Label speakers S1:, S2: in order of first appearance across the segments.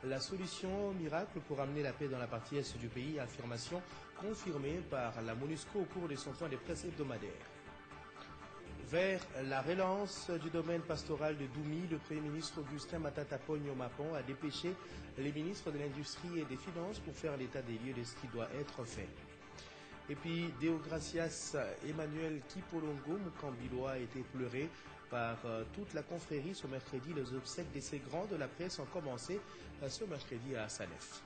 S1: La solution miracle pour amener la paix dans la partie est du pays, affirmation confirmée par la MONUSCO au cours de son point de presse hebdomadaire. Vers la relance du domaine pastoral de Doumi, le Premier ministre Augustin Matata Pogno-Mapon a dépêché les ministres de l'Industrie et des Finances pour faire l'état des lieux de ce qui doit être fait. Et puis, Deogracias Emmanuel Kipolongo Mukambiloa a été pleuré par toute la confrérie ce mercredi. Les obsèques de ces grands de la presse ont commencé ce mercredi à Salef.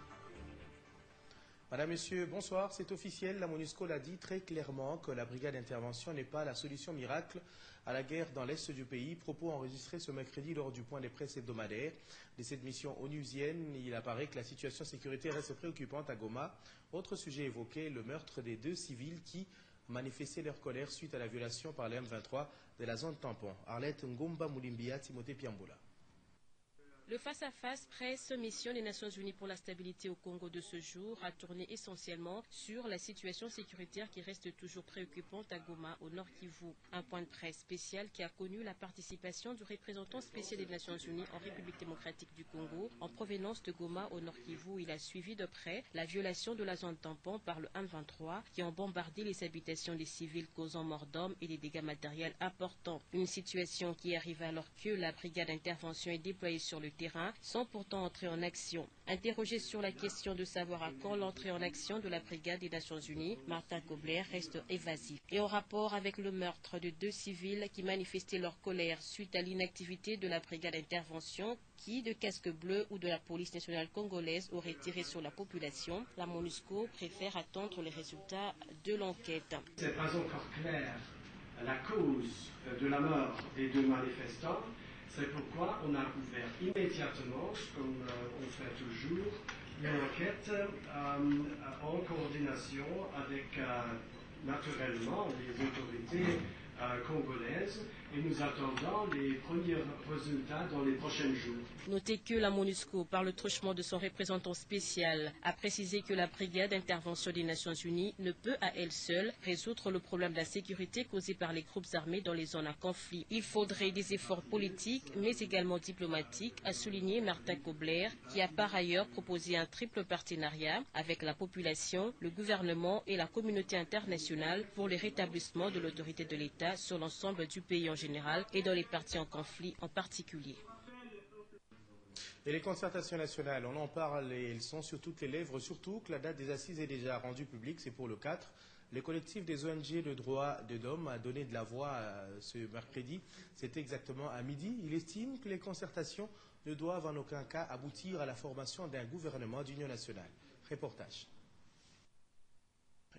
S1: Madame, Monsieur, bonsoir. C'est officiel. La MONUSCO l'a dit très clairement que la brigade d'intervention n'est pas la solution miracle à la guerre dans l'est du pays. Propos enregistrés ce mercredi lors du point de presse hebdomadaire de cette mission onusienne. Il apparaît que la situation sécuritaire reste préoccupante à Goma. Autre sujet évoqué, le meurtre des 2 civils qui manifestaient leur colère suite à la violation par les M23 de la zone tampon. Arlette Ngomba Moulimbia, Timothée Piamboula.
S2: Le face-à-face presse-mission des Nations Unies pour la stabilité au Congo de ce jour a tourné essentiellement sur la situation sécuritaire qui reste toujours préoccupante à Goma, au Nord Kivu. Un point de presse spécial qui a connu la participation du représentant spécial des Nations Unies en République démocratique du Congo en provenance de Goma, au Nord Kivu. Il a suivi de près la violation de la zone tampon par le M23 qui ont bombardé les habitations des civils causant mort d'hommes et des dégâts matériels importants. Une situation qui arrive alors que la brigade d'intervention est déployée sur le terrain sans pourtant entrer en action. Interrogé sur la question de savoir à quand l'entrée en action de la brigade des Nations Unies, Martin Kobler reste évasif. Et en rapport avec le meurtre de 2 civils qui manifestaient leur colère suite à l'inactivité de la brigade d'intervention qui, de casque bleu ou de la police nationale congolaise, aurait tiré sur la population, la MONUSCO préfère attendre les résultats de l'enquête.
S3: C'est pas encore clair la cause de la mort des 2 manifestants. C'est pourquoi on a ouvert immédiatement, comme on fait toujours, une enquête en coordination avec naturellement les autorités congolaises et nous attendons les premiers résultats dans les prochains jours.
S2: Notez que la MONUSCO, par le truchement de son représentant spécial, a précisé que la brigade d'intervention des Nations Unies ne peut à elle seule résoudre le problème de la sécurité causé par les groupes armés dans les zones à conflit. Il faudrait des efforts politiques mais également diplomatiques, a souligné Martin Kobler, qui a par ailleurs proposé un triple partenariat avec la population, le gouvernement et la communauté internationale pour le rétablissement de l'autorité de l'État sur l'ensemble du pays en général et dans les parties en conflit en particulier.
S1: Et les concertations nationales, on en parle et elles sont sur toutes les lèvres, surtout que la date des assises est déjà rendue publique, c'est pour le 4. Le collectif des ONG Le Droit de l'Homme a donné de la voix ce mercredi, c'était exactement à midi. Il estime que les concertations ne doivent en aucun cas aboutir à la formation d'un gouvernement d'union nationale. Reportage.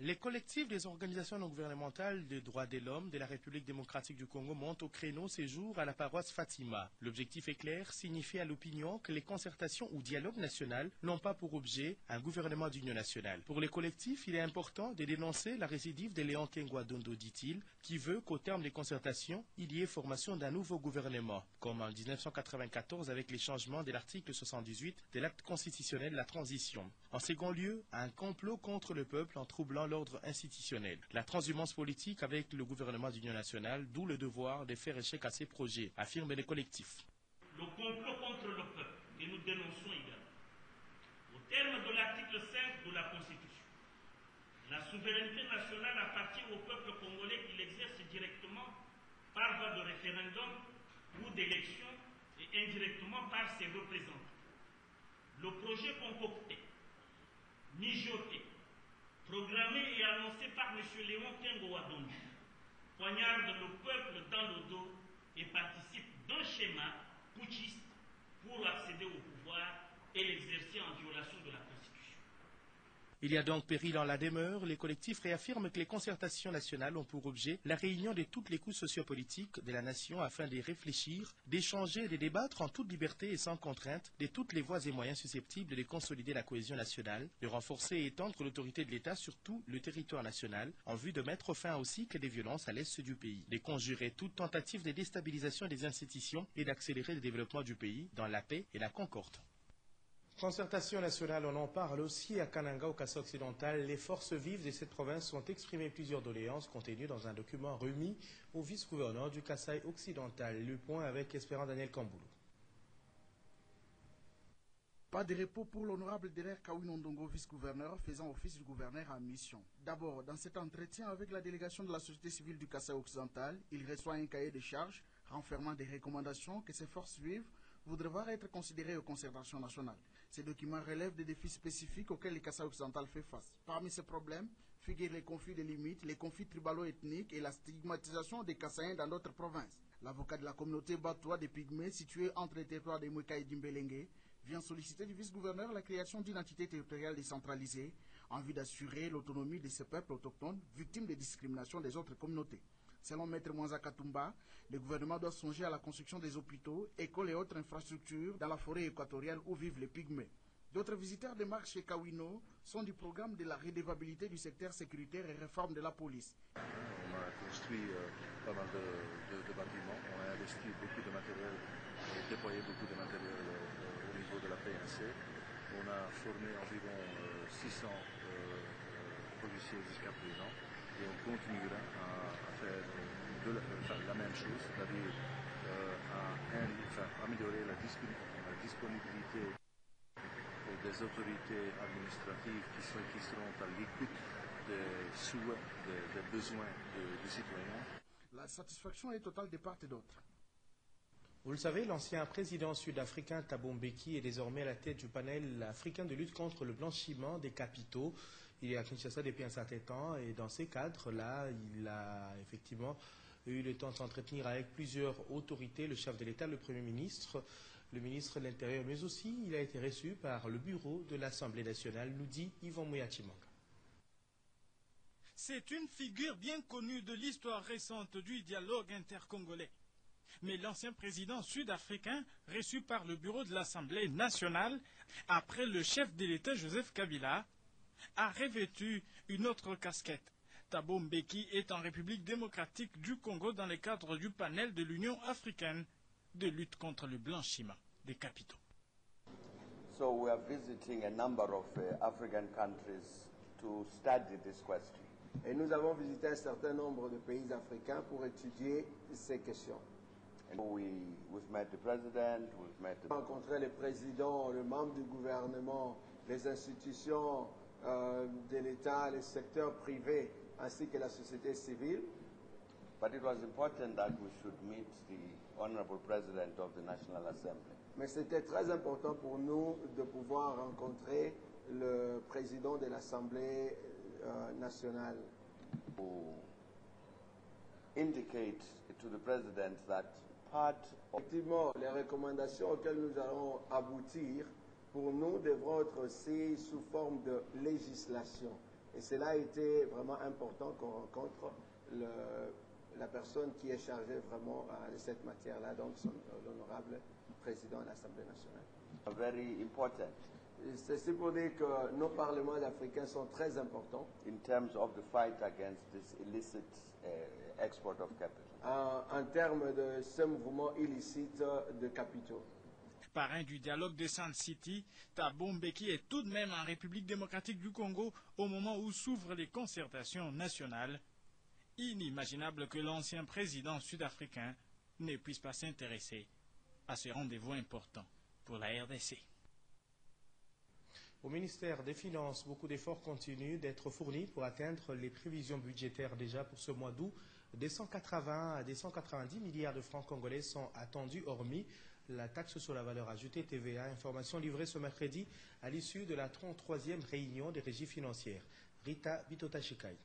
S1: Les collectifs des organisations non gouvernementales des droits de l'homme de la République démocratique du Congo montent au créneau ces jours à la paroisse Fatima. L'objectif est clair, signifier à l'opinion que les concertations ou dialogue national n'ont pas pour objet un gouvernement d'union nationale. Pour les collectifs, il est important de dénoncer la récidive de Léon Kengwa Dondo, dit-il, qui veut qu'au terme des concertations, il y ait formation d'un nouveau gouvernement, comme en 1994 avec les changements de l'article 78 de l'acte constitutionnel de la transition. En second lieu, un complot contre le peuple en troublant l'ordre institutionnel. La transhumance politique avec le gouvernement d'union nationale, d'où le devoir de faire échec à ces projets, affirment les collectifs.
S4: Le complot contre le peuple que nous dénonçons également. Au terme de l'article 5 de la Constitution, la souveraineté nationale appartient au peuple congolais qui l'exerce directement par voie de référendum ou d'élection et indirectement par ses représentants. Le projet concocté, mijoté, programmé et annoncé par M. Léon Kengwa Dondo, poignarde le peuple dans le dos et participe d'un schéma putschiste pour accéder au pouvoir et l'exercer en violation de la Constitution.
S1: Il y a donc péril en la demeure. Les collectifs réaffirment que les concertations nationales ont pour objet la réunion de toutes les couches sociopolitiques de la nation afin de réfléchir, d'échanger et de débattre en toute liberté et sans contrainte de toutes les voies et moyens susceptibles de consolider la cohésion nationale, de renforcer et étendre l'autorité de l'État sur tout le territoire national en vue de mettre fin au cycle des violences à l'est du pays, de conjurer toute tentative de déstabilisation des institutions et d'accélérer le développement du pays dans la paix et la concorde. Concertation nationale, on en parle aussi à Kananga, au Kassai occidental. Les forces vives de cette province ont exprimé plusieurs doléances contenues dans un document remis au vice-gouverneur du Kassai occidental. Le point avec Espérant Daniel Kamboulou.
S5: Pas de repos pour l'honorable Derek Kawinondongo, vice-gouverneur, faisant office du gouverneur en mission. D'abord, dans cet entretien avec la délégation de la société civile du Kasaï occidental, il reçoit un cahier de charges renfermant des recommandations que ses forces vives voudraient voir être considérées aux concertations nationales. Ces documents relèvent des défis spécifiques auxquels le Kasaï occidental fait face. Parmi ces problèmes figurent les conflits de limites, les conflits tribalo-ethniques et la stigmatisation des Kasaïens dans d'autres provinces. L'avocat de la communauté Batois des Pygmées, située entre les territoires de Mweka et d'Imbelenge, vient solliciter du vice-gouverneur la création d'une entité territoriale décentralisée en vue d'assurer l'autonomie de ces peuples autochtones victimes de discrimination des autres communautés. Selon Maître Mwanza Katumba, le gouvernement doit songer à la construction des hôpitaux, écoles et autres infrastructures dans la forêt équatoriale où vivent les Pygmées. D'autres visiteurs de marche chez Kawino sont du programme de la redevabilité du secteur sécuritaire et réforme de la police.
S6: On a construit pas mal de bâtiments, on a investi beaucoup de matériel et déployé beaucoup de matériel au niveau de la PNC. On a formé environ 600 policiers jusqu'à présent et on continuera à faire la même chose, c'est-à-dire à améliorer la disponibilité des autorités administratives qui seront à l'écoute des souhaits, des besoins des citoyens.
S5: La satisfaction est totale de part et d'autre.
S1: Vous le savez, l'ancien président sud-africain Thabo Mbeki est désormais à la tête du panel africain de lutte contre le blanchiment des capitaux. Il est à Kinshasa depuis un certain temps et dans ces cadres-là, il a effectivement eu le temps de s'entretenir avec plusieurs autorités, le chef de l'État, le Premier ministre, le ministre de l'Intérieur, mais aussi il a été reçu par le bureau de l'Assemblée nationale, nous dit Yvan Mouyachimanga.
S7: C'est une figure bien connue de l'histoire récente du dialogue intercongolais. Mais l'ancien président sud-africain, reçu par le bureau de l'Assemblée nationale, après le chef de l'État Joseph Kabila, a revêtu une autre casquette. Thabo Mbeki est en République démocratique du Congo dans le cadre du panel de l'Union africaine de lutte contre le blanchiment des capitaux.
S8: So we are visiting a number of African countries to study this question.
S9: Et nous avons visité un certain nombre de pays africains pour étudier ces questions.
S8: We've met the president, we've met the...
S9: rencontré le président, les membres du gouvernement, les institutions de l'État, les secteurs privés, ainsi que la société civile.
S8: But it was important that we should meet the honorable president of the National Assembly.
S9: Mais c'était très important pour nous de pouvoir rencontrer le président de l'Assemblée nationale.
S8: To indicate to the president that
S9: effectivement, les recommandations auxquelles nous allons aboutir, pour nous, devront être aussi sous forme de législation. Et cela a été vraiment important qu'on rencontre la personne qui est chargée vraiment de cette matière-là, donc l'honorable président de l'Assemblée nationale.
S8: Very important.
S9: C'est pour dire que nos parlements africains sont très importants.
S8: In terms of the fight against this illicit export of capital.
S9: En termes de ce mouvement illicite de capitaux.
S7: Parrain du dialogue de Sun City, Thabo Mbeki est tout de même en République démocratique du Congo au moment où s'ouvrent les concertations nationales. Inimaginable que l'ancien président sud-africain ne puisse pas s'intéresser à ce rendez-vous important pour la RDC.
S1: Au ministère des Finances, beaucoup d'efforts continuent d'être fournis pour atteindre les prévisions budgétaires déjà pour ce mois d'août. Des 180 à des 190 milliards de francs congolais sont attendus, hormis la taxe sur la valeur ajoutée TVA. Information livrée ce mercredi à l'issue de la 33e réunion des régies financières. Rita Bitota-Chikai.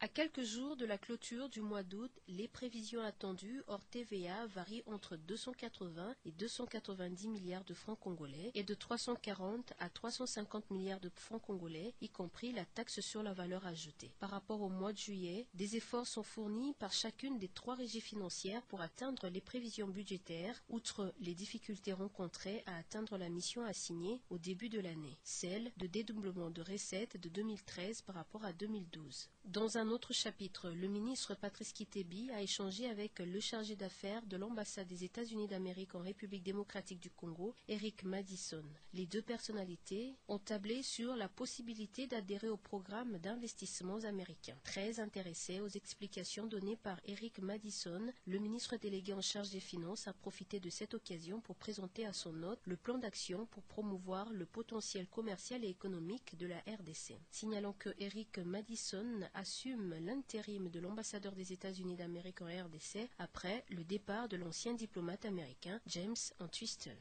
S2: À quelques jours de la clôture du mois d'août, les prévisions attendues hors TVA varient entre 280 et 290 milliards de francs congolais et de 340 à 350 milliards de francs congolais, y compris la taxe sur la valeur ajoutée. Par rapport au mois de juillet, des efforts sont fournis par chacune des 3 régies financières pour atteindre les prévisions budgétaires, outre les difficultés rencontrées à atteindre la mission assignée au début de l'année, celle de dédoublement de recettes de 2013 par rapport à 2012. Dans un un autre chapitre, le ministre Patrice Kitebi a échangé avec le chargé d'affaires de l'ambassade des États-Unis d'Amérique en République démocratique du Congo, Eric Madison. Les deux personnalités ont tablé sur la possibilité d'adhérer au programme d'investissements américains. Très intéressé aux explications données par Eric Madison, le ministre délégué en charge des Finances a profité de cette occasion pour présenter à son hôte le plan d'action pour promouvoir le potentiel commercial et économique de la RDC. Signalant que Eric Madison assume l'intérim de l'ambassadeur des États-Unis d'Amérique en RDC après le départ de l'ancien diplomate américain James Entwistle.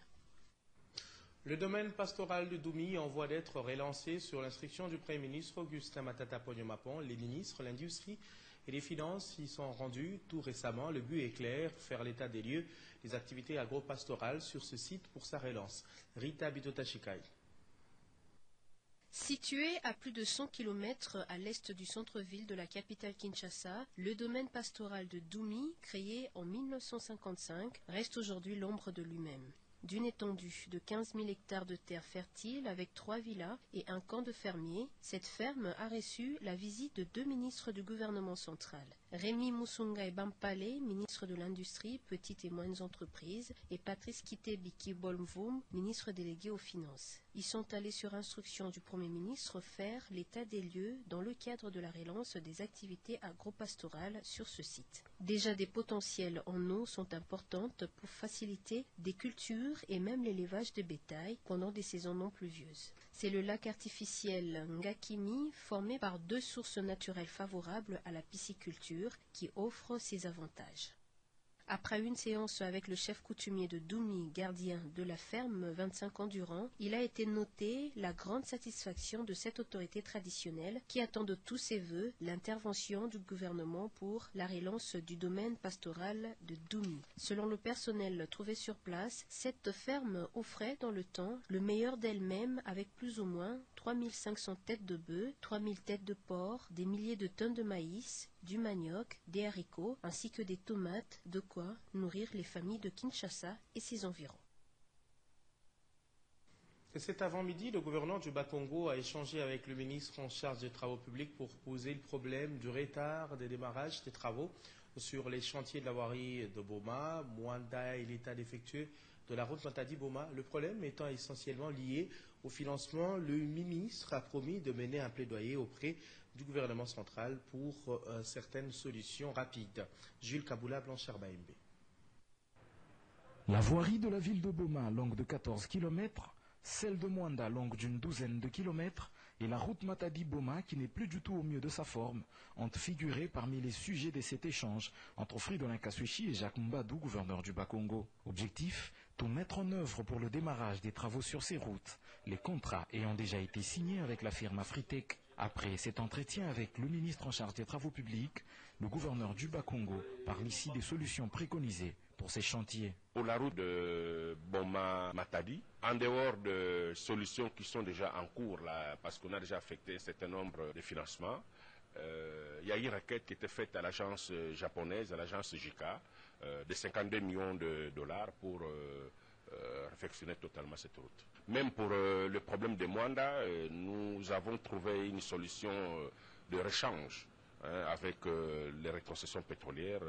S1: Le domaine pastoral de Doumi en voie d'être relancé sur l'instruction du Premier ministre Augustin Matata Pognomapon. Les ministres, l'industrie et les finances y sont rendus tout récemment. Le but est clair, faire l'état des lieux des activités agro-pastorales sur ce site pour sa relance. Rita Bitotachikai.
S2: Situé à plus de 100 km à l'est du centre-ville de la capitale Kinshasa, le domaine pastoral de Doumi, créé en 1955, reste aujourd'hui l'ombre de lui-même. D'une étendue de 15 000 hectares de terre fertile avec 3 villas et un camp de fermiers, cette ferme a reçu la visite de 2 ministres du gouvernement central. Rémi Musungai Bampale, ministre de l'Industrie, Petites et Moyennes Entreprises, et Patrice Kitebi Kibolmvoum, ministre délégué aux Finances. Ils sont allés sur instruction du Premier ministre faire l'état des lieux dans le cadre de la relance des activités agro-pastorales sur ce site. Déjà des potentiels en eau sont importantes pour faciliter des cultures et même l'élevage de bétail pendant des saisons non pluvieuses. C'est le lac artificiel Ngakimi, formé par 2 sources naturelles favorables à la pisciculture, qui offre ses avantages. Après une séance avec le chef coutumier de Doumi, gardien de la ferme 25 ans durant, il a été noté la grande satisfaction de cette autorité traditionnelle qui attend de tous ses vœux l'intervention du gouvernement pour la relance du domaine pastoral de Doumi. Selon le personnel trouvé sur place, cette ferme offrait dans le temps le meilleur d'elle-même avec plus ou moins 3500 têtes de bœufs, 3000 têtes de porc, des milliers de tonnes de maïs, du manioc, des haricots, ainsi que des tomates, de quoi nourrir les familles de Kinshasa et ses environs.
S1: Cet avant-midi, le gouverneur du Bas-Congo a échangé avec le ministre en charge des travaux publics pour poser le problème du retard des démarrages des travaux sur les chantiers de la voirie de Boma, Mwanda et l'état défectueux de la route Matadi-Boma. Le problème étant essentiellement lié au financement, le ministre a promis de mener un plaidoyer auprès du gouvernement central pour certaines solutions rapides. Jules Kaboula, Blanchard-Baembe.
S10: La voirie de la ville de Boma, longue de 14 km, celle de Mwanda, longue d'une douzaine de kilomètres, et la route Matadi-Boma, qui n'est plus du tout au mieux de sa forme, ont figuré parmi les sujets de cet échange entre Fridolin Kaswechi et Jacques Mbadou, gouverneur du Bas-Congo. Objectif, tout mettre en œuvre pour le démarrage des travaux sur ces routes, les contrats ayant déjà été signés avec la firme Afritech. Après cet entretien avec le ministre en charge des travaux publics, le gouverneur du Bas-Congo parle ici des solutions préconisées pour ces chantiers.
S11: Pour la route de Boma-Matadi, en dehors de solutions qui sont déjà en cours, là, parce qu'on a déjà affecté un certain nombre de financements, il y a une requête qui était faite à l'agence japonaise, à l'agence JICA, de 52 millions de dollars pour réfectionner totalement cette route. Même pour le problème de Mwanda, nous avons trouvé une solution de rechange avec les réconcessions pétrolières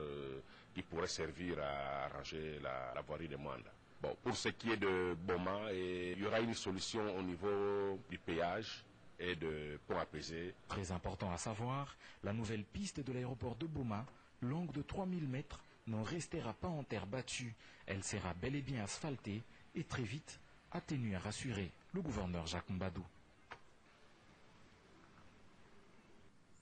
S11: qui pourraient servir à arranger la voirie de Mwanda. Bon, pour ce qui est de Boma, il y aura une solution au niveau du péage et de pont apaisé.
S10: Très important à savoir, la nouvelle piste de l'aéroport de Boma, longue de 3000 mètres, ne restera pas en terre battue. Elle sera bel et bien asphaltée et très vite atténuée, a rassuré le gouverneur Jacques Mbadou.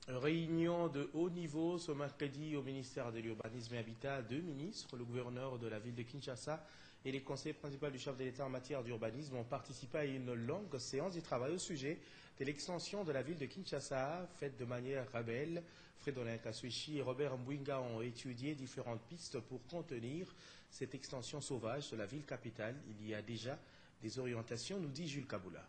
S1: Réunion de haut niveau ce mercredi au ministère de l'Urbanisme et Habitat. 2 ministres, le gouverneur de la ville de Kinshasa et les conseillers principaux du chef de l'État en matière d'urbanisme ont participé à une longue séance de travail au sujet de l'extension de la ville de Kinshasa, faite de manière rebelle. Fridolin Kaswechi et Robert Mbwinga ont étudié différentes pistes pour contenir cette extension sauvage de la ville capitale. Il y a déjà des orientations, nous dit Jules Kaboula.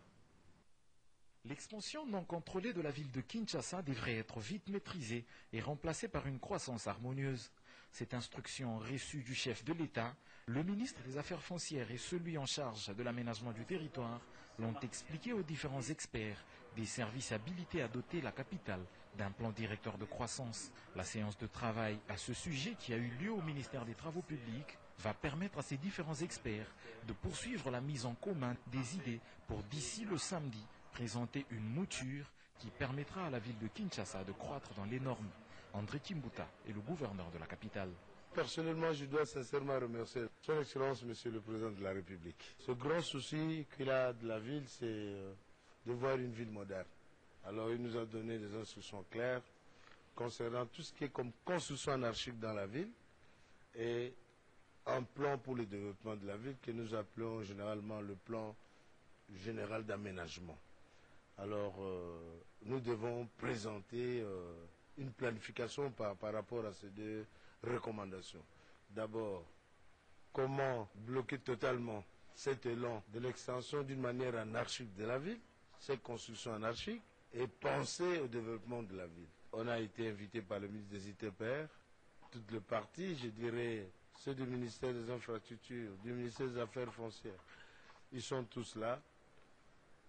S10: L'expansion non contrôlée de la ville de Kinshasa devrait être vite maîtrisée et remplacée par une croissance harmonieuse. Cette instruction reçue du chef de l'État, le ministre des Affaires foncières et celui en charge de l'aménagement du territoire l'ont expliqué aux différents experts des services habilités à doter la capitale d'un plan directeur de croissance. La séance de travail à ce sujet qui a eu lieu au ministère des Travaux publics va permettre à ces différents experts de poursuivre la mise en commun des idées pour d'ici le samedi présenter une mouture qui permettra à la ville de Kinshasa de croître dans les normes. André Kimbuta est le gouverneur de la capitale.
S12: Personnellement, je dois sincèrement remercier Son Excellence, Monsieur le Président de la République. Ce grand souci qu'il a de la ville, c'est de voir une ville moderne. Alors, il nous a donné des instructions claires concernant tout ce qui est comme construction anarchique dans la ville et un plan pour le développement de la ville que nous appelons généralement le plan général d'aménagement. Alors, nous devons présenter une planification par rapport à ces deux recommandations. D'abord, comment bloquer totalement cet élan de l'extension d'une manière anarchique de la ville, cette construction anarchique, et penser au développement de la ville. On a été invité par le ministre des ITPR, toutes les parties, je dirais, ceux du ministère des Infrastructures, du ministère des Affaires foncières. Ils sont tous là.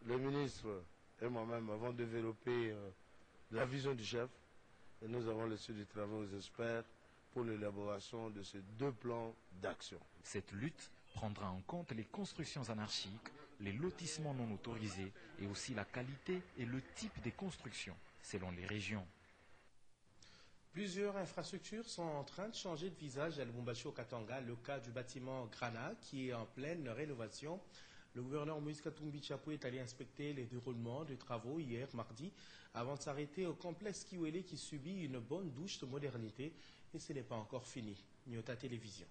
S12: Le ministre et moi-même avons développé la vision du chef et nous avons laissé du travail aux experts pour l'élaboration de ces deux plans d'action.
S10: Cette lutte prendra en compte les constructions anarchiques, les lotissements non autorisés et aussi la qualité et le type des constructions selon les régions.
S1: Plusieurs infrastructures sont en train de changer de visage à Lubumbashi au Katanga. Le cas du bâtiment Grana qui est en pleine rénovation. Le gouverneur Moïse Katumbi Chapoué est allé inspecter les déroulements des travaux hier, mardi, avant de s'arrêter au complexe Kiwele qui subit une bonne douche de modernité. Et ce n'est pas encore fini. Nyota Télévision.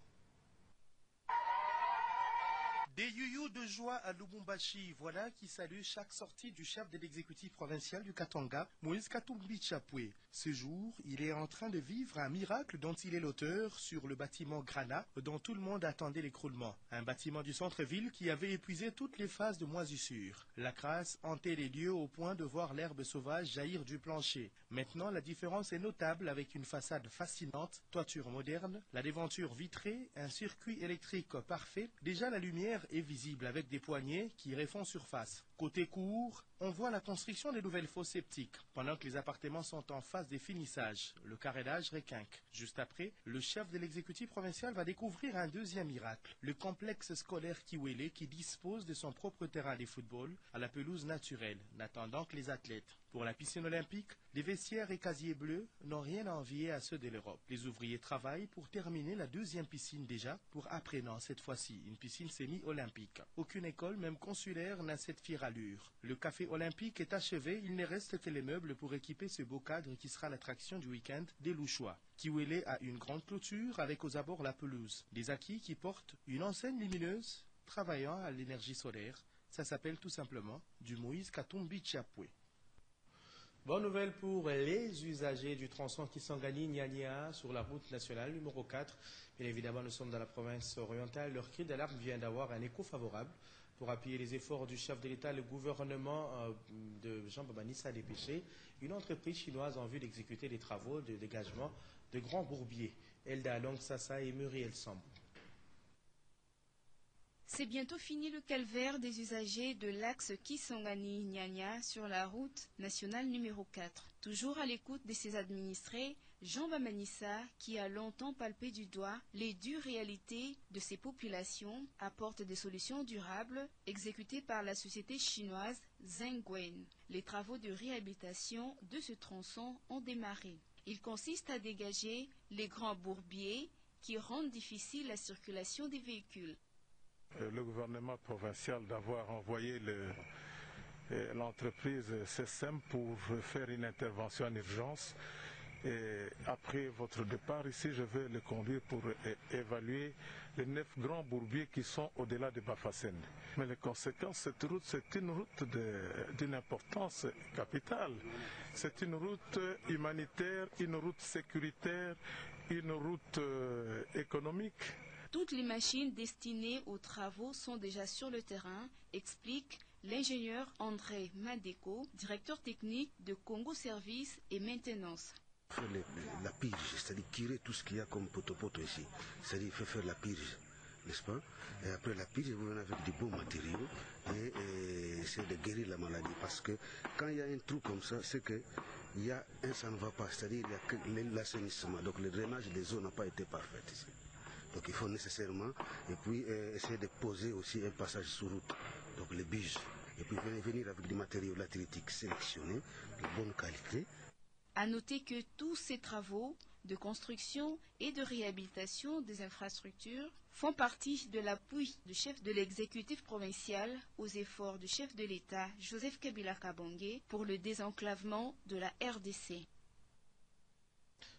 S13: Des youyous de joie à Lubumbashi, voilà qui salue chaque sortie du chef de l'exécutif provincial du Katanga, Moïse Katumbi Chapoué. Ce jour, il est en train de vivre un miracle dont il est l'auteur sur le bâtiment Grana, dont tout le monde attendait l'écroulement. Un bâtiment du centre-ville qui avait épuisé toutes les phases de moisissure. La crasse hantait les lieux au point de voir l'herbe sauvage jaillir du plancher. Maintenant, la différence est notable avec une façade fascinante, toiture moderne, la devanture vitrée, un circuit électrique parfait. Déjà, la lumière est visible avec des poignées qui refont surface. Côté cour, on voit la construction des nouvelles fosses septiques, pendant que les appartements sont en phase de finissage. Le carénage requinque. Juste après, le chef de l'exécutif provincial va découvrir un deuxième miracle, le complexe scolaire Kiwele qui dispose de son propre terrain de football à la pelouse naturelle, n'attendant que les athlètes. Pour la piscine olympique, les vestiaires et casiers bleus n'ont rien à envier à ceux de l'Europe. Les ouvriers travaillent pour terminer la deuxième piscine déjà, pour apprenant cette fois-ci, une piscine semi-olympique. Aucune école, même consulaire, n'a cette fière allure. Le café olympique est achevé, il ne reste que les meubles pour équiper ce beau cadre qui sera l'attraction du week-end des Louchois. Kiwele a une grande clôture avec aux abords la pelouse. Des acquis qui portent une enseigne lumineuse travaillant à l'énergie solaire. Ça s'appelle tout simplement du Moïse Katumbi Chapoué.
S1: Bonne nouvelle pour les usagers du tronçon Kisangani-Nyanya sur la route nationale numéro 4. Bien évidemment, nous sommes dans la province orientale. Leur cri d'alarme vient d'avoir un écho favorable. Pour appuyer les efforts du chef de l'État, le gouvernement de Jean-Baba Nissa a dépêché une entreprise chinoise en vue d'exécuter les travaux de dégagement de grands bourbiers. Elda Long Sassa et Muriel Sambou.
S14: C'est bientôt fini le calvaire des usagers de l'axe Kisangani-Nyanya sur la route nationale numéro 4. Toujours à l'écoute de ses administrés, Jean Bamanissa, qui a longtemps palpé du doigt les dures réalités de ces populations, apporte des solutions durables exécutées par la société chinoise Zhengwen. Les travaux de réhabilitation de ce tronçon ont démarré. Il consiste à dégager les grands bourbiers qui rendent difficile la circulation des véhicules.
S15: Le gouvernement provincial d'avoir envoyé l'entreprise CESEM pour faire une intervention en urgence. Et après votre départ ici, je vais le conduire pour évaluer les 9 grands bourbiers qui sont au-delà de Bafasséne. Mais les conséquences, cette route, c'est une route d'une importance capitale. C'est une route humanitaire, une route sécuritaire, une route économique.
S14: Toutes les machines destinées aux travaux sont déjà sur le terrain, explique l'ingénieur André Madeko, directeur technique de Congo Service et Maintenance.
S16: Faire la purge, c'est-à-dire tirer tout ce qu'il y a comme poteau ici. C'est-à-dire faire la purge. n'est-ce pas? Et après la pile, vous venez avec des bons matériaux et essayer de guérir la maladie. Parce que quand il y a un trou comme ça, c'est que ça ne va pas, c'est-à-dire il y a que l'assainissement. Donc le drainage des eaux n'a pas été parfait ici. Donc il faut nécessairement, et puis essayer de poser aussi un passage sur route, donc les buses. Et puis venir avec des matériaux latéritiques sélectionnés, de bonne qualité.
S14: À noter que tous ces travaux de construction et de réhabilitation des infrastructures font partie de l'appui du chef de l'exécutif provincial aux efforts du chef de l'État, Joseph Kabila Kabange, pour le désenclavement de la RDC.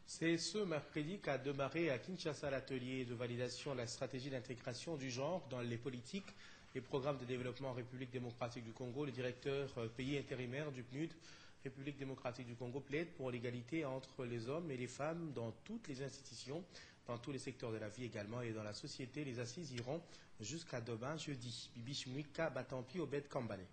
S1: C'est ce mercredi qu'a démarré à Kinshasa l'atelier de validation de la stratégie d'intégration du genre dans les politiques et programmes de développement en République démocratique du Congo. Le directeur pays intérimaire du PNUD, République démocratique du Congo, plaide pour l'égalité entre les hommes et les femmes dans toutes les institutions, dans tous les secteurs de la vie également et dans la société. Les assises iront jusqu'à demain, jeudi. Bibi Shmuika Batampi Obed Kambane.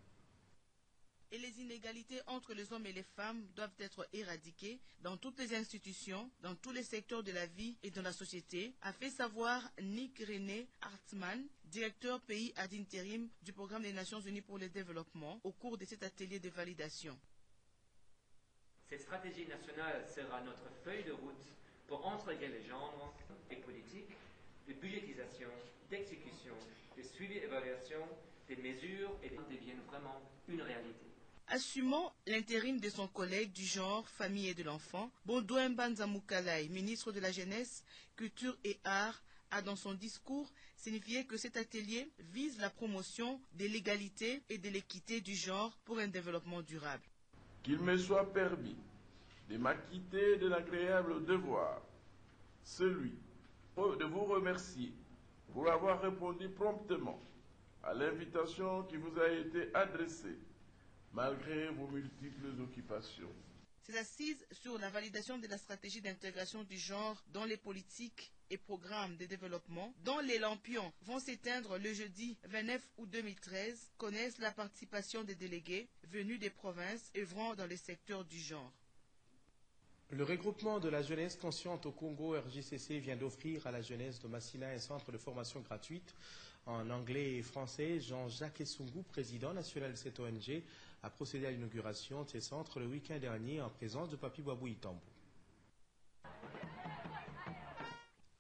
S17: Et les inégalités entre les hommes et les femmes doivent être éradiquées dans toutes les institutions, dans tous les secteurs de la vie et dans la société, a fait savoir Nick René Hartmann, directeur pays ad intérim du Programme des Nations Unies pour le développement, au cours de cet atelier de validation.
S18: Cette stratégie nationale sera notre feuille de route pour intégrer les genres des politiques de budgétisation, d'exécution, de suivi et évaluation des mesures et deviennent vraiment une réalité.
S17: Assumant l'intérim de son collègue du genre, famille et de l'enfant, Baudouin Banza Moukalai, ministre de la Jeunesse, Culture et Arts, a dans son discours signifié que cet atelier vise la promotion de l'égalité et de l'équité du genre pour un développement durable.
S19: Qu'il me soit permis de m'acquitter de l'agréable devoir, celui de vous remercier pour avoir répondu promptement à l'invitation qui vous a été adressée, malgré vos multiples occupations.
S17: Ces assises sur la validation de la stratégie d'intégration du genre dans les politiques et programmes de développement, dont les lampions vont s'éteindre le jeudi 29 août 2013, connaissent la participation des délégués venus des provinces œuvrant dans le secteur du genre.
S1: Le regroupement de la jeunesse consciente au Congo, RJCC, vient d'offrir à la jeunesse de Massina un centre de formation gratuite en anglais et français. Jean-Jacques Essungu, président national de cette ONG, a procédé à l'inauguration de ces centres le week-end dernier en présence de Papi Babou Itambo.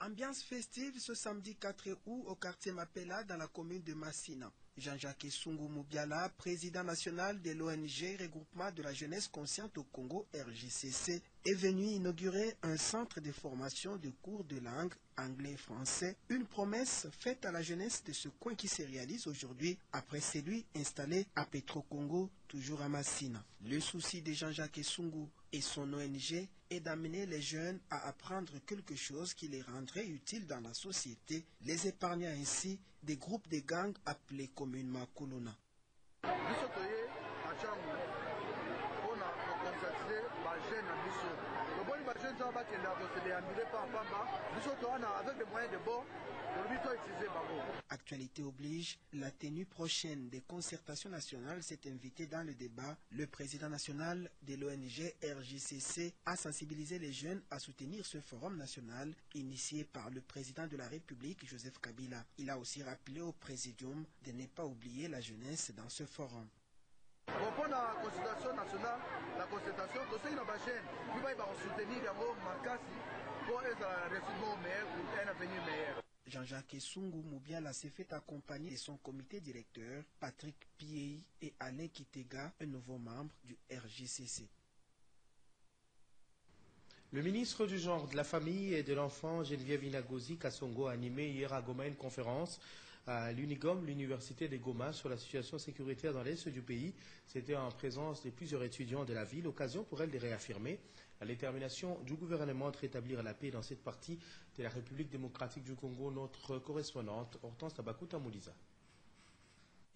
S20: Ambiance festive ce samedi 4 août au quartier Mapela dans la commune de Massina. Jean-Jacques Essungu Moubiala, président national de l'ONG Regroupement de la jeunesse consciente au Congo, RJCC, est venu inaugurer un centre de formation de cours de langue anglais et français, une promesse faite à la jeunesse de ce coin qui se réalise aujourd'hui après celui installé à Petro-Congo, toujours à Massina. Le souci de Jean-Jacques Essungu et son ONG est d'amener les jeunes à apprendre quelque chose qui les rendrait utiles dans la société, les épargnant ainsi des groupes de gangs appelés communément Kuluna. Actualité oblige, la tenue prochaine des concertations nationales s'est invitée dans le débat. Le président national de l'ONG RJCC a sensibilisé les jeunes à soutenir ce forum national initié par le président de la République, Joseph Kabila. Il a aussi rappelé au présidium de ne pas oublier la jeunesse dans ce forum.
S21: Pour la consultation nationale, la consultation, conseil dans la chaîne, il va soutenir d'abord Makassi pour un résultat meilleur ou un avenir meilleur.
S20: Jean-Jacques Essungu Moubiala s'est fait accompagner de son comité directeur, Patrick Piei et Alain Kitega, un nouveau membre du RJCC.
S1: Le ministre du Genre, de la Famille et de l'Enfant, Geneviève Inagozi Kassongo, a animé hier à Goma une conférence à l'Unigom, l'Université de Goma, sur la situation sécuritaire dans l'Est du pays. C'était en présence de plusieurs étudiants de la ville, occasion pour elle de réaffirmer la détermination du gouvernement de rétablir la paix dans cette partie de la République démocratique du Congo. Notre correspondante, Hortense Tabakuta Mouliza.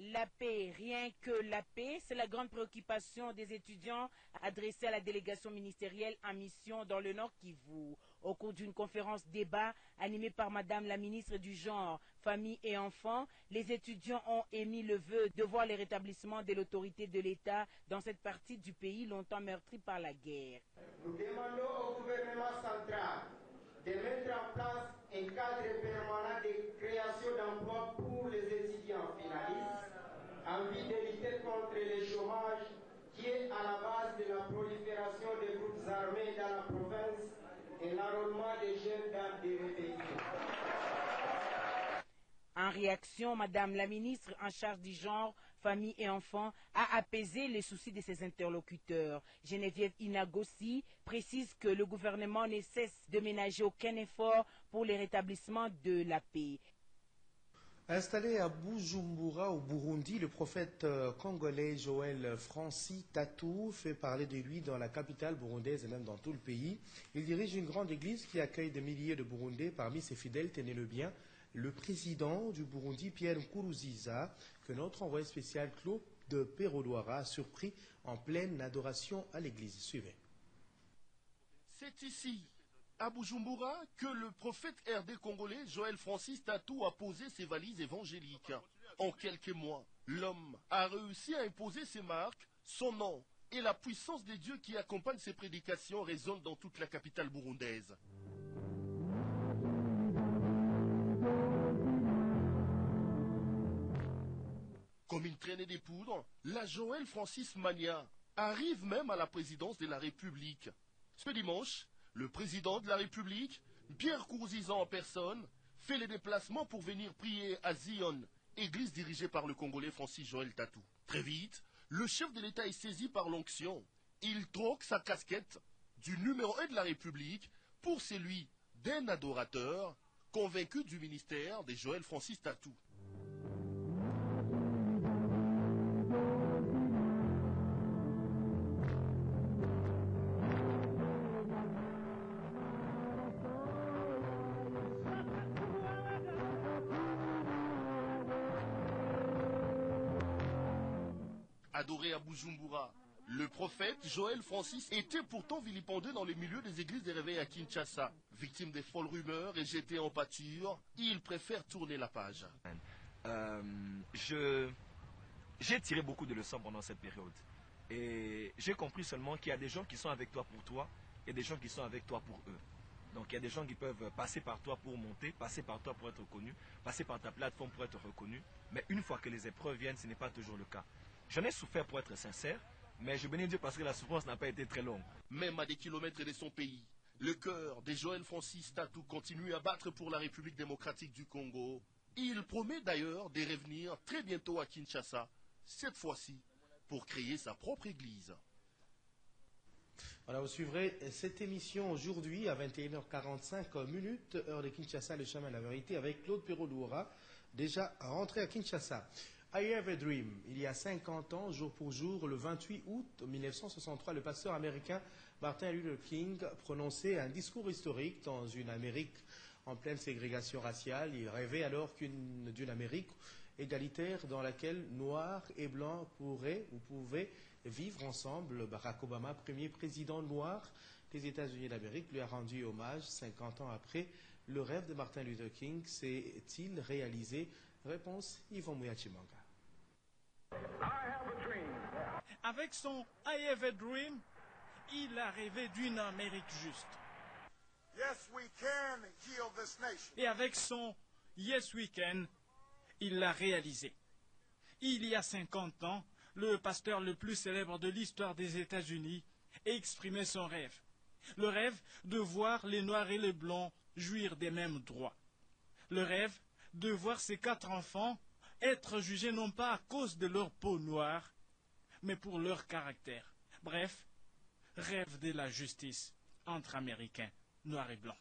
S22: La paix, rien que la paix, c'est la grande préoccupation des étudiants adressés à la délégation ministérielle en mission dans le Nord Kivu. Au cours d'une conférence débat animée par Madame la ministre du Genre, Famille et Enfants, les étudiants ont émis le vœu de voir le rétablissement de l'autorité de l'État dans cette partie du pays longtemps meurtrie par la guerre.
S23: Nous demandons au gouvernement central de mettre en place
S3: un cadre permanent de création d'emplois pour les étudiants finalistes en vue de lutter contre le chômage qui est à la base de la prolifération des groupes armés dans la province et l'enrôlement des jeunes dans des rébellions.
S22: En réaction, Madame la ministre en charge du genre, famille et enfants a apaisé les soucis de ses interlocuteurs. Geneviève Inagossi précise que le gouvernement ne cesse de ménager aucun effort pour le rétablissement de la paix.
S1: Installé à Bujumbura, au Burundi, le prophète congolais Joël Francis Tatou fait parler de lui dans la capitale burundaise et même dans tout le pays. Il dirige une grande église qui accueille des milliers de Burundais. Parmi ses fidèles, tenez-le bien, le président du Burundi, Pierre Nkurunziza, que notre envoyé spécial Claude de Pérodouara a surpris en pleine adoration à l'église. Suivez.
S4: C'est ici, à Bujumbura, que le prophète RD congolais Joël Francis Tatou a posé ses valises évangéliques. En quelques mois, l'homme a réussi à imposer ses marques, son nom et la puissance des dieux qui accompagnent ses prédications résonnent dans toute la capitale burundaise. Comme une traînée des poudres, la Joël Francis Mania arrive même à la présidence de la République. Ce dimanche, le président de la République, Pierre Nkurunziza en personne, fait les déplacements pour venir prier à Zion, église dirigée par le Congolais Francis Joël Tatou. Très vite, le chef de l'État est saisi par l'onction. Il troque sa casquette du numéro 1 de la République pour celui d'un adorateur convaincu du ministère de Joël Francis Tatou. Adoré à Bujumbura, le prophète Joël Francis était pourtant vilipendé dans les milieux des églises des réveils à Kinshasa. Victime des folles rumeurs et jeté en pâture, il préfère tourner la page.
S23: J'ai tiré beaucoup de leçons pendant cette période. Et j'ai compris seulement qu'il y a des gens qui sont avec toi pour toi et des gens qui sont avec toi pour eux. Donc il y a des gens qui peuvent passer par toi pour monter, passer par toi pour être reconnu, passer par ta plateforme pour être reconnu. Mais une fois que les épreuves viennent, ce n'est pas toujours le cas. J'en ai souffert pour être sincère, mais je bénis Dieu parce que la souffrance n'a pas été très longue.
S4: Même à des kilomètres de son pays, le cœur de Joël Francis Tatou continue à battre pour la République démocratique du Congo. Il promet d'ailleurs de revenir très bientôt à Kinshasa, cette fois-ci pour créer sa propre église.
S1: Voilà, vous suivrez cette émission aujourd'hui à 21h45 minutes, heure de Kinshasa, le chemin de la vérité, avec Claude Pérodouara, déjà rentré à Kinshasa. I Have a Dream. Il y a 50 ans, jour pour jour, le 28 août 1963, le pasteur américain Martin Luther King prononçait un discours historique dans une Amérique en pleine ségrégation raciale. Il rêvait alors d'une Amérique égalitaire dans laquelle noirs et blancs pouvaient vivre ensemble. Barack Obama, premier président noir des États-Unis d'Amérique, lui a rendu hommage 50 ans après. Le rêve de Martin Luther King s'est-il réalisé? Réponse, Yvon Mouyachimanga.
S7: Avec son I Have a Dream, il a rêvé d'une Amérique juste.
S24: Yes, we can heal this nation.
S7: Et avec son Yes We Can, il l'a réalisé. Il y a 50 ans, le pasteur le plus célèbre de l'histoire des États-Unis exprimait son rêve. Le rêve de voir les Noirs et les Blancs jouir des mêmes droits. Le rêve de voir ses 4 enfants être jugés non pas à cause de leur peau noire, mais pour leur caractère. Bref, rêve de la justice entre Américains, noirs et blancs.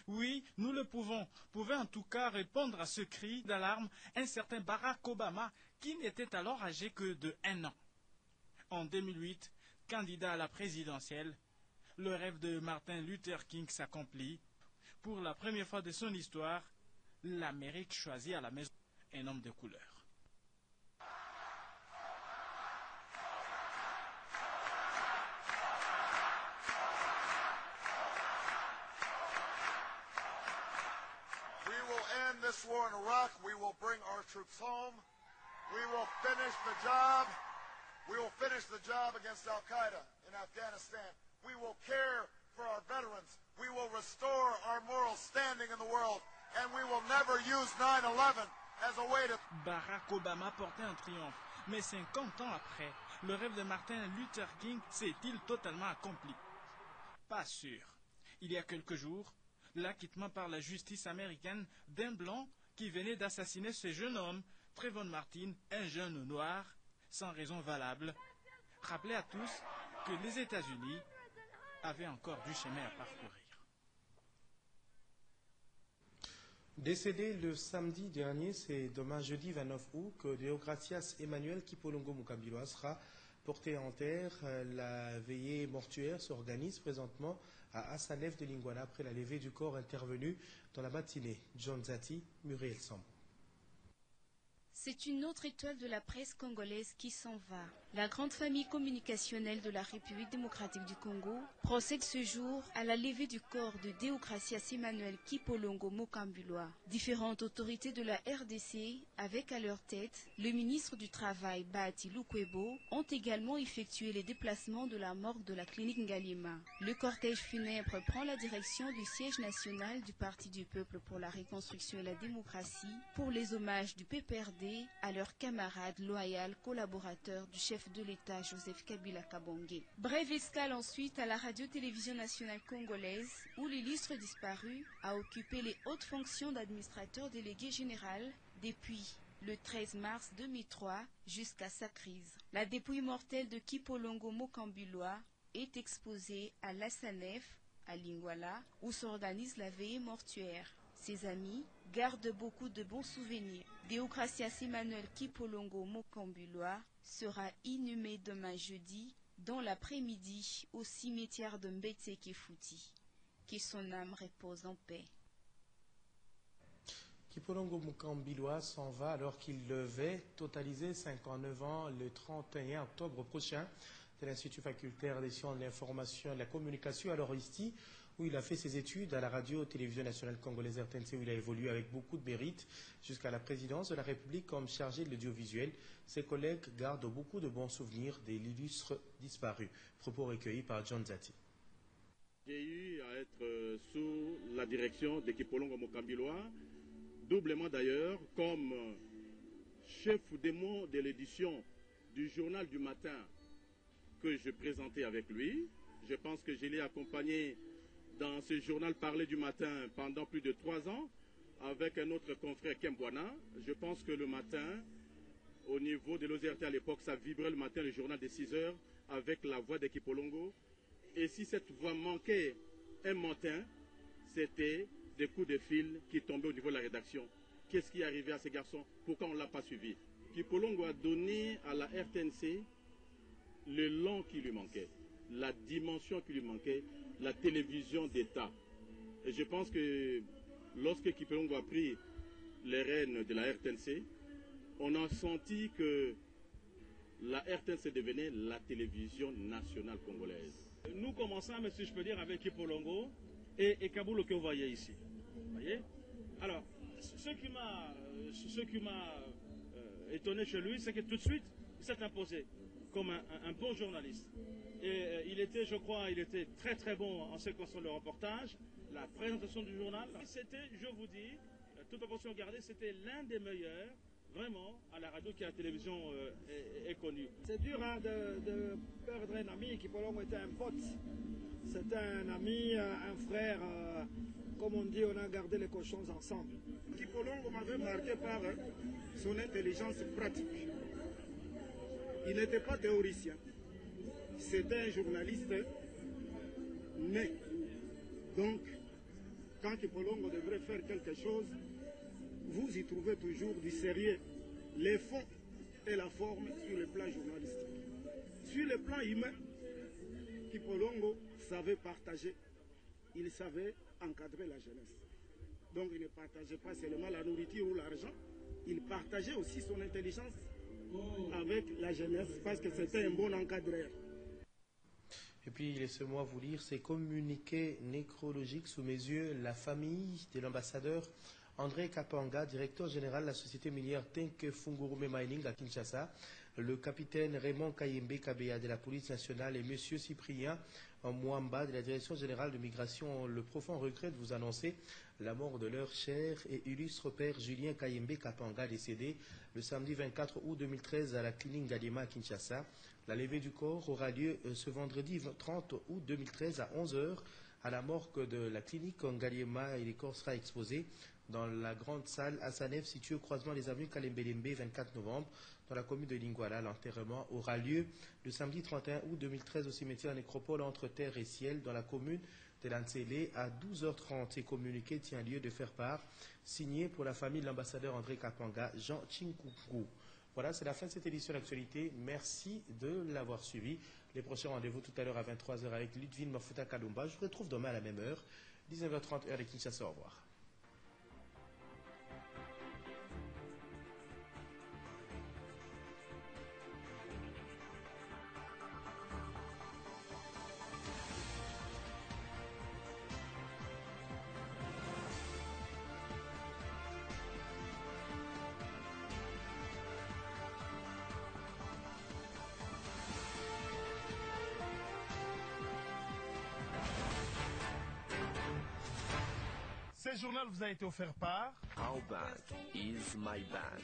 S7: Oui, nous le pouvons. Pouvait en tout cas répondre à ce cri d'alarme un certain Barack Obama qui n'était alors âgé que de 1 an. En 2008, candidat à la présidentielle, Le rêve de Martin Luther King s'accomplit. Pour la première fois de son histoire, l'Amérique choisit à la maison un homme de couleur.
S24: We will end this war in Iraq. We will bring our troops home. We will finish the job. We will finish the job against Al-Qaeda in Afghanistan. We will care for our veterans. We will restore our moral standing in the world. And we will never use 9/11 as a way to...
S7: Barack Obama portait un triomphe. Mais 50 ans après, le rêve de Martin Luther King s'est-il totalement accompli? Pas sûr. Il y a quelques jours, l'acquittement par la justice américaine d'un blanc qui venait d'assassiner ce jeune homme, Trayvon Martin, un jeune noir, sans raison valable, rappelait à tous que les États-Unis avaient encore du chemin à parcourir.
S1: Décédé le samedi dernier, c'est demain jeudi 29 août que Deogracias Emmanuel Kipolongo Mukambilwa sera porté en terre. La veillée mortuaire s'organise présentement à Assanef de Lingouana après la levée du corps intervenue dans la matinée. John Zati, Muriel Sambo.
S14: C'est une autre étoile de la presse congolaise qui s'en va. La grande famille communicationnelle de la République démocratique du Congo procède ce jour à la levée du corps de Deogracias Emmanuel Kipolongo Mukambilwa. Différentes autorités de la RDC, avec à leur tête le ministre du Travail Bahati Lukwebo, ont également effectué les déplacements de la morgue de la clinique Ngalima. Le cortège funèbre prend la direction du siège national du Parti du Peuple pour la Reconstruction et la Démocratie pour les hommages du PPRD à leurs camarades loyaux collaborateurs du chef de l'État Joseph Kabila Kabonge. Brève escale ensuite à la radio-télévision nationale congolaise où l'illustre disparu a occupé les hautes fonctions d'administrateur délégué général depuis le 13 mars 2003 jusqu'à sa crise. La dépouille mortelle de Kipolongo Mukambilwa est exposée à l'Assanef, à Lingouala, où s'organise la veillée mortuaire. Ses amis gardent beaucoup de bons souvenirs. Deogracias Emmanuel Kipolongo Mukambilwa sera inhumé demain jeudi dans l'après-midi au cimetière de Mbetse Kefuti. Que son âme repose en paix.
S1: Kipolongo Mukambilwa s'en va alors qu'il devait totaliser 59 ans le 31 octobre prochain de l'Institut facultaire des sciences de l'information et de la communication à l'Oristi, où il a fait ses études à la radio-télévision nationale congolaise RTNC, où il a évolué avec beaucoup de mérite jusqu'à la présidence de la République comme chargé de l'audiovisuel. Ses collègues gardent beaucoup de bons souvenirs de l'illustre disparu. Propos recueillis par John Zati.
S5: J'ai eu à être sous la direction de Kipolongo Mukambilwa, doublement d'ailleurs, comme chef démon de l'édition du journal du matin que je présentais avec lui. Je pense que je l'ai accompagné dans ce journal Parler du matin pendant plus de 3 ans, avec un autre confrère Kembwana. Je pense que le matin, au niveau de l'OZRT à l'époque, ça vibrait le matin, le journal de 6 heures, avec la voix de Kipolongo. Et si cette voix manquait un matin, c'était des coups de fil qui tombaient au niveau de la rédaction. Qu'est-ce qui est arrivé à ces garçons? Pourquoi on ne l'a pas suivi? Kipolongo a donné à la RTNC le long qui lui manquait, la dimension qui lui manquait, la télévision d'État. Et je pense que lorsque Kipolongo a pris les rênes de la RTNC, on a senti que la RTNC devenait la télévision nationale congolaise.
S6: Nous commençons, si je peux dire, avec Kipolongo et Kaboul que vous voyez ici. Vous voyez? Alors, ce qui m'a étonné chez lui, c'est que tout de suite, il s'est imposé comme un bon journaliste. Et il était, je crois, il était très très bon en ce qui concerne le reportage, la présentation du journal. C'était, je vous dis, toute proportion gardée, c'était l'un des meilleurs, vraiment, à la radio qui à la télévision est connu.
S8: C'est dur hein, de perdre un ami. Kipolongo était un pote. C'était un ami, un frère. Comme on dit, on a gardé les cochons ensemble.
S9: Kipolongo m'avait marqué par son intelligence pratique. Il n'était pas théoricien. C'était un journaliste né. Donc, quand Kipolongo devrait faire quelque chose, vous y trouvez toujours du sérieux, les fonds et la forme sur le plan journalistique. Sur le plan humain, Kipolongo savait partager, il savait encadrer la jeunesse. Donc il ne partageait pas seulement la nourriture ou l'argent, il partageait aussi son intelligence avec la jeunesse parce que c'était un bon encadreur.
S1: Et puis, laissez-moi vous lire ces communiqués nécrologiques sous mes yeux. La famille de l'ambassadeur André Kapanga, directeur général de la société minière Tenke Fungurume Mining à Kinshasa, le capitaine Raymond Kayembe Kabeya de la police nationale et M. Cyprien Mwamba de la direction générale de migration ont le profond regret de vous annoncer la mort de leur cher et illustre père Julien Kayembe Kapanga, décédé le samedi 24 août 2013 à la clinique Galema à Kinshasa. La levée du corps aura lieu ce vendredi 30 août 2013 à 11h à la morgue de la clinique Ngaliema et le corps sera exposé dans la grande salle Assanef située au croisement des avenues Kalembelembe 24 novembre dans la commune de Lingwala. L'enterrement aura lieu le samedi 31 août 2013 au cimetière nécropole entre terre et ciel dans la commune de Lansele à 12h30. Ces communiqués tient lieu de faire part, signé pour la famille de l'ambassadeur André Kapanga, Jean Chinkuku. Voilà, c'est la fin de cette édition d'actualité. Merci de l'avoir suivi. Les prochains rendez-vous tout à l'heure à 23h avec Ludwig Mafuta Kalumba. Je vous retrouve demain à la même heure, 19h30 heure de Kinshasa. Au revoir.
S2: Ce journal vous a été offert par
S10: Our bank is my bank.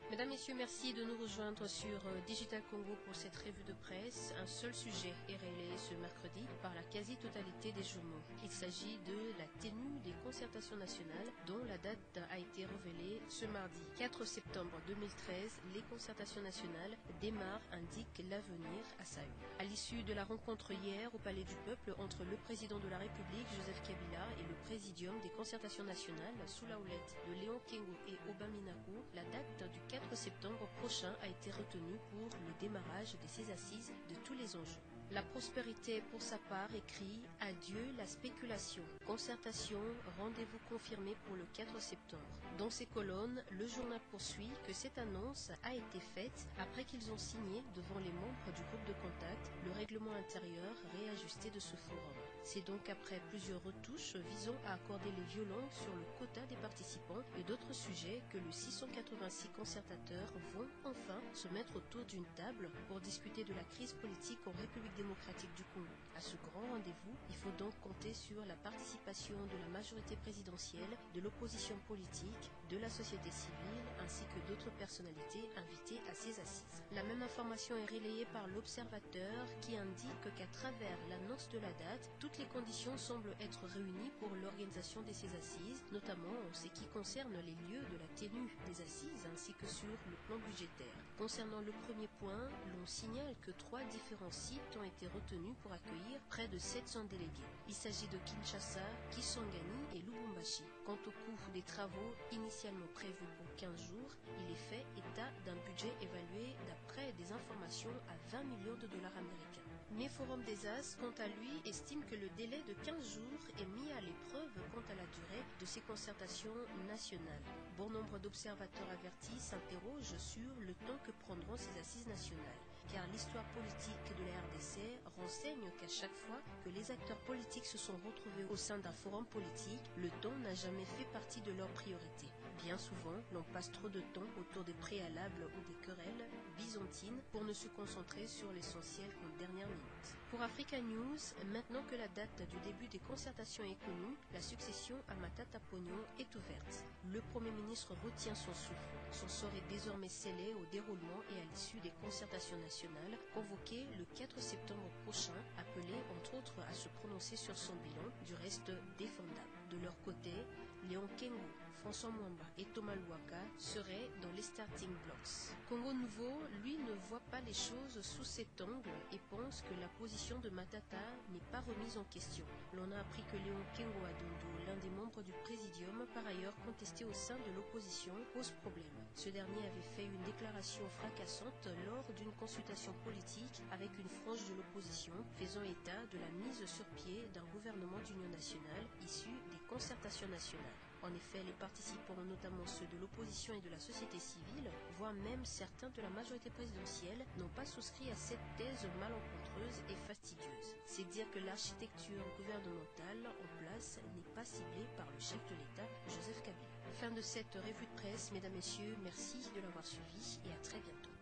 S11: Mesdames, Messieurs, merci de nous rejoindre sur Digital Congo pour cette revue de presse. Un seul sujet est relayé ce mercredi par la quasi-totalité des journaux. Il s'agit de la tenue des concertations nationales dont la date a été révélée ce mardi. 4 septembre 2013, les concertations nationales démarrent, indique l'avenir à Saï. À l'issue de la rencontre hier au Palais du Peuple entre le président de la République, Joseph Kabila, et le présidium des concertations nationales sous la houlette de Léon Kengo et Obaminako, la date du 4 septembre prochain a été retenue pour le démarrage de ces assises de tous les enjeux. La prospérité, pour sa part, écrit « Adieu la spéculation. Concertation, rendez-vous confirmé pour le 4 septembre ». Dans ces colonnes, le journal poursuit que cette annonce a été faite après qu'ils ont signé devant les membres du groupe de contact le règlement intérieur réajusté de ce forum. C'est donc après plusieurs retouches visant à accorder les violons sur le quota des participants et d'autres sujets que les 686 concertateurs vont enfin se mettre autour d'une table pour discuter de la crise politique en République démocratique du Congo. À ce grand rendez-vous, il faut donc compter sur la participation de la majorité présidentielle, de l'opposition politique, de la société civile ainsi que d'autres personnalités invitées à ces assises. La même information est relayée par l'Observateur qui indique qu'à travers l'annonce de la date, toutes les conditions semblent être réunies pour l'organisation de ces assises, notamment en ce qui concerne les lieux de la tenue des assises ainsi que sur le plan budgétaire. Concernant le premier point, l'on signale que 3 différents sites ont été retenus pour accueillir près de 700 délégués. Il s'agit de Kinshasa, Kisangani et Lubumbashi. Quant au coût des travaux initialement prévus pour 15 jours, il est fait état d'un budget évalué d'après des informations à 20 millions de dollars américains. Mais Forum des As, quant à lui, estime que le délai de 15 jours est mis à l'épreuve quant à la durée de ces concertations nationales. Bon nombre d'observateurs avertis s'interrogent sur le temps que prendront ces assises nationales, car l'histoire politique de la RDC renseigne qu'à chaque fois que les acteurs politiques se sont retrouvés au sein d'un forum politique, le temps n'a jamais fait partie de leurs priorités. Bien souvent, l'on passe trop de temps autour des préalables ou des querelles byzantines pour ne se concentrer sur l'essentiel qu'en dernière minute. Pour Africa News, maintenant que la date du début des concertations est connue, la succession à Matata Pognon est ouverte. Le Premier ministre retient son souffle. Son sort est désormais scellé au déroulement et à l'issue des concertations nationales convoquées le 4 septembre prochain, appelées entre autres à se prononcer sur son bilan, du reste défendable. De leur côté, Léon Kengo, François Mwamba et Thomas Louaka seraient dans les starting blocks. Congo Nouveau, lui, ne voit pas les choses sous cet angle et pense que la position de Matata n'est pas remise en question. L'on a appris que Léon Kengo Adondo, l'un des membres du Présidium, par ailleurs contesté au sein de l'opposition, pose problème. Ce dernier avait fait une déclaration fracassante lors d'une consultation politique avec une frange de l'opposition, faisant état de la mise sur pied d'un gouvernement d'union nationale issu des concertations nationales. En effet, les participants, notamment ceux de l'opposition et de la société civile, voire même certains de la majorité présidentielle, n'ont pas souscrit à cette thèse malencontreuse et fastidieuse. C'est dire que l'architecture gouvernementale en place n'est pas ciblée par le chef de l'État, Joseph Kabila. Fin de cette revue de presse, mesdames, messieurs, merci de l'avoir suivi et à très bientôt.